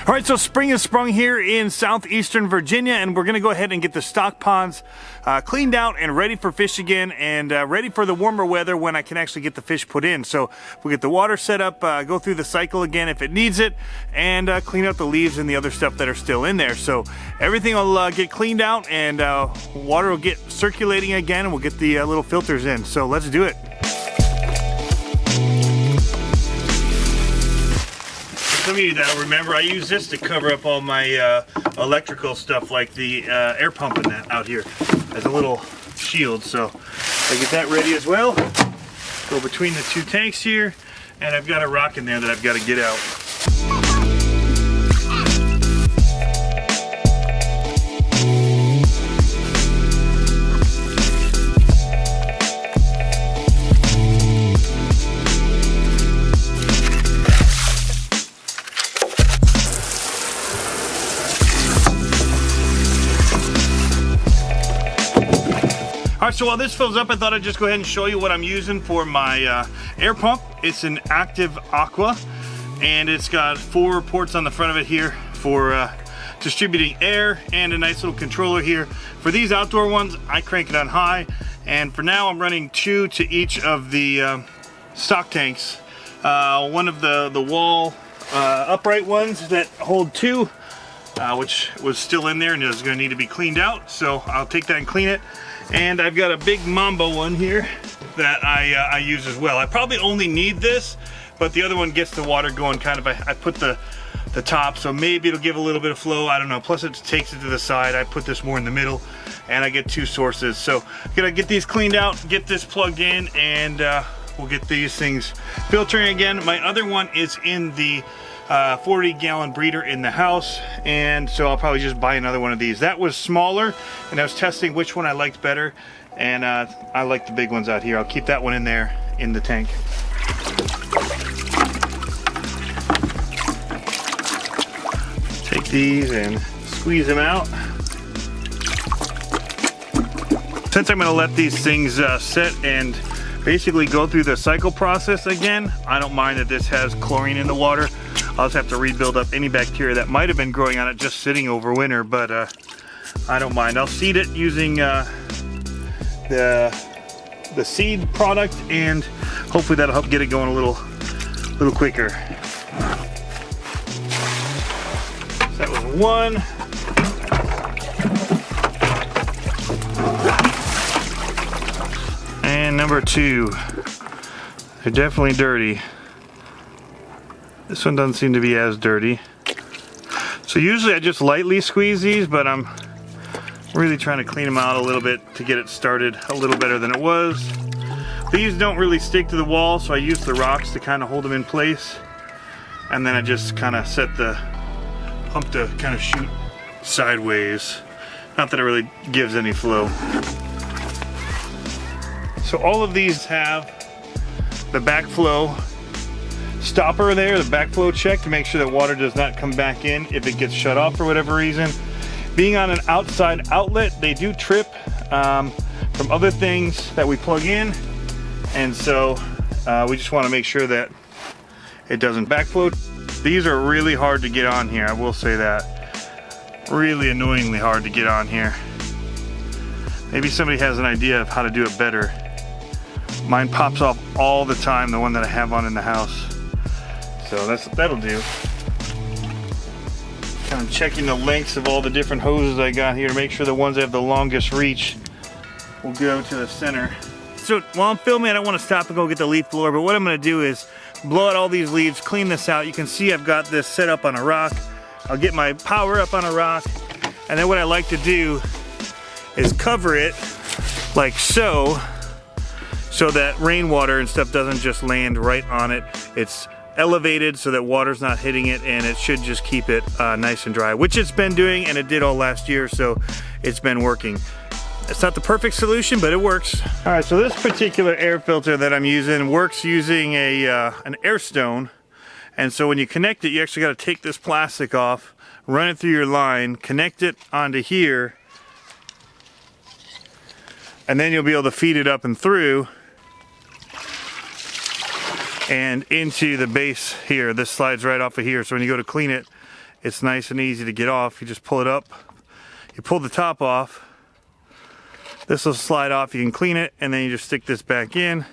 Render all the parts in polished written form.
All right, so spring has sprung here in southeastern Virginia, and we're gonna go ahead and get the stock ponds cleaned out and ready for fish again, and ready for the warmer weather when I can actually get the fish put in. So we'll get the water set up, go through the cycle again if it needs it, and clean out the leaves and the other stuff that are still in there. So everything will get cleaned out, and water will get circulating again, and we'll get the little filters in. So let's do it. Some of you that remember, I use this to cover up all my electrical stuff, like the air pump and that out here, as a little shield. So I get that ready as well. Go between the two tanks here, and I've got a rock in there that I've got to get out. All right, so while this fills up, I thought I'd just go ahead and show you what I'm using for my air pump. It's an Active Aqua, and it's got 4 ports on the front of it here for distributing air, and a nice little controller here. For these outdoor ones, I crank it on high, and for now I'm running 2 to each of the stock tanks. One of the wall upright ones that hold 2, which was still in there and is going to need to be cleaned out, so I'll take that and clean it. And I've got a big Mambo one here that I use as well. I probably only need this, but the other one gets the water going kind of. I put the top, so maybe it'll give a little bit of flow, I don't know. Plus it takes it to the side. I put this more in the middle, and I get 2 sources. So I'm gonna get these cleaned out, get this plugged in, and we'll get these things filtering again. My other one is in the 40-gallon breeder in the house, and so I'll probably just buy another one of these. That was smaller, and I was testing which one I liked better, and I like the big ones out here. I'll keep that one in there in the tank. Take these and squeeze them out. Since I'm going to let these things sit and basically go through the cycle process again, I don't mind that this has chlorine in the water. I'll just have to rebuild up any bacteria that might have been growing on it just sitting over winter, but I don't mind. I'll seed it using the seed product, and hopefully that'll help get it going a little quicker. So that was 1. And number 2. They're definitely dirty. This one doesn't seem to be as dirty. So usually I just lightly squeeze these, but I'm really trying to clean them out a little bit to get it started a little better than it was. These don't really stick to the wall, so I use the rocks to kind of hold them in place. And then I just kind of set the pump to kind of shoot sideways. Not that it really gives any flow. So all of these have the backflow stopper there, the backflow check, to make sure that water does not come back in if it gets shut off for whatever reason. Being on an outside outlet, they do trip from other things that we plug in, and so we just want to make sure that it doesn't backflow. These are really hard to get on here, I will say that. Really annoyingly hard to get on here. Maybe somebody has an idea of how to do it better. Mine pops off all the time, the one that I have on in the house. So that'll do. Kind of checking the lengths of all the different hoses I got here to make sure the ones that have the longest reach will go to the center. So while I'm filming, I don't want to stop and go get the leaf blower, but what I'm going to do is blow out all these leaves, clean this out. You can see I've got this set up on a rock. I'll get my power up on a rock, and then what I like to do is cover it like so that rainwater and stuff doesn't just land right on it. It's elevated so that water's not hitting it, and it should just keep it nice and dry, which it's been doing, and it did all last year, so it's been working. It's not the perfect solution, but it works. All right, so this particular air filter that I'm using works using an air stone, and so when you connect it, you actually got to take this plastic off, run it through your line, connect it onto here, and then you'll be able to feed it up and through and into the base here. This slides right off of here, so when you go to clean it, it's nice and easy to get off. You just pull it up, you pull the top off, this will slide off, you can clean it, and then you just stick this back in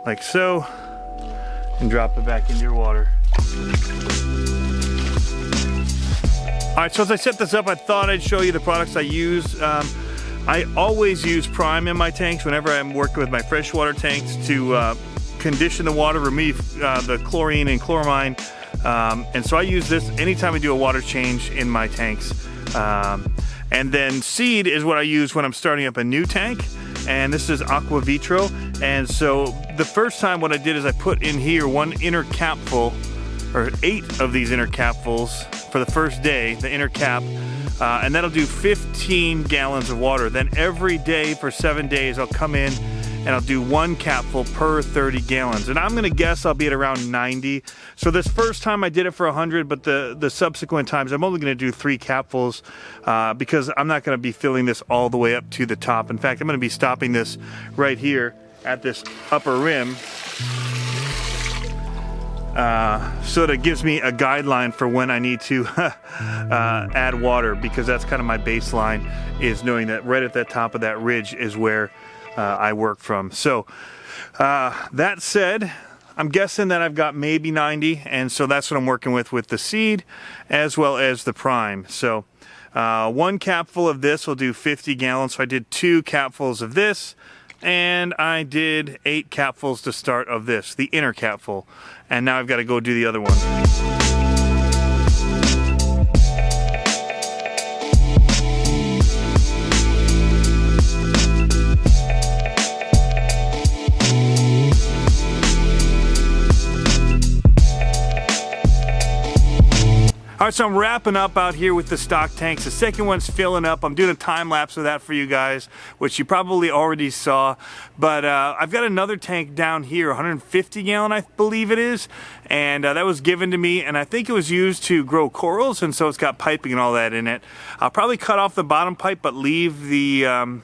like so and drop it back into your water. Alright, so as I set this up, I thought I'd show you the products I use. I always use Prime in my tanks whenever I'm working with my freshwater tanks to condition the water, remove the chlorine and chloramine. And so I use this anytime I do a water change in my tanks. And then Seed is what I use when I'm starting up a new tank. And this is Aqua Vitro. And so the first time what I did is I put in here one inner capful, or 8 of these inner capfuls for the first day, the inner cap. And that'll do 15 gallons of water. Then every day for 7 days, I'll come in and I'll do 1 capful per 30 gallons. And I'm gonna guess I'll be at around 90. So this first time I did it for 100, but the subsequent times, I'm only gonna do 3 capfuls because I'm not gonna be filling this all the way up to the top. In fact, I'm gonna be stopping this right here at this upper rim. So that it gives me a guideline for when I need to add water, because that's kind of my baseline, is knowing that right at the top of that ridge is where I work from. So that said, I'm guessing that I've got maybe 90, and so that's what I'm working with the Seed as well as the Prime. So 1 capful of this will do 50 gallons. So I did 2 capfuls of this, and I did 8 capfuls to start of this, the inner capful. And now I've got to go do the other one. Alright, so I'm wrapping up out here with the stock tanks. The second one's filling up. I'm doing a time lapse of that for you guys, which you probably already saw. But I've got another tank down here, 150 gallon, I believe it is. And that was given to me, and I think it was used to grow corals, and so it's got piping and all that in it. I'll probably cut off the bottom pipe, but leave the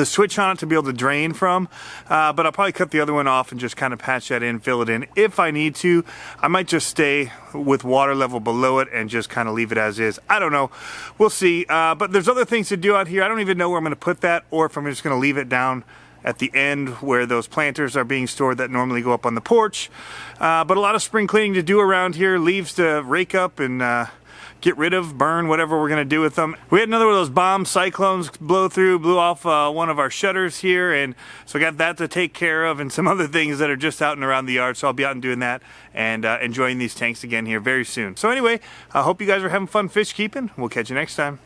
switch on it to be able to drain from, but I'll probably cut the other one off and just kind of patch that in, fill it in if I need to. I might just stay with water level below it and just kind of leave it as is. I don't know, we'll see. But there's other things to do out here. I don't even know where I'm going to put that, or if I'm just going to leave it down at the end where those planters are being stored that normally go up on the porch. But a lot of spring cleaning to do around here, leaves to rake up and get rid of, burn, whatever we're gonna do with them. We had another one of those bomb cyclones blow through, blew off one of our shutters here, and so I got that to take care of, and some other things that are just out and around the yard. So I'll be out and doing that and enjoying these tanks again here very soon. So anyway, I hope you guys are having fun fish keeping. We'll catch you next time.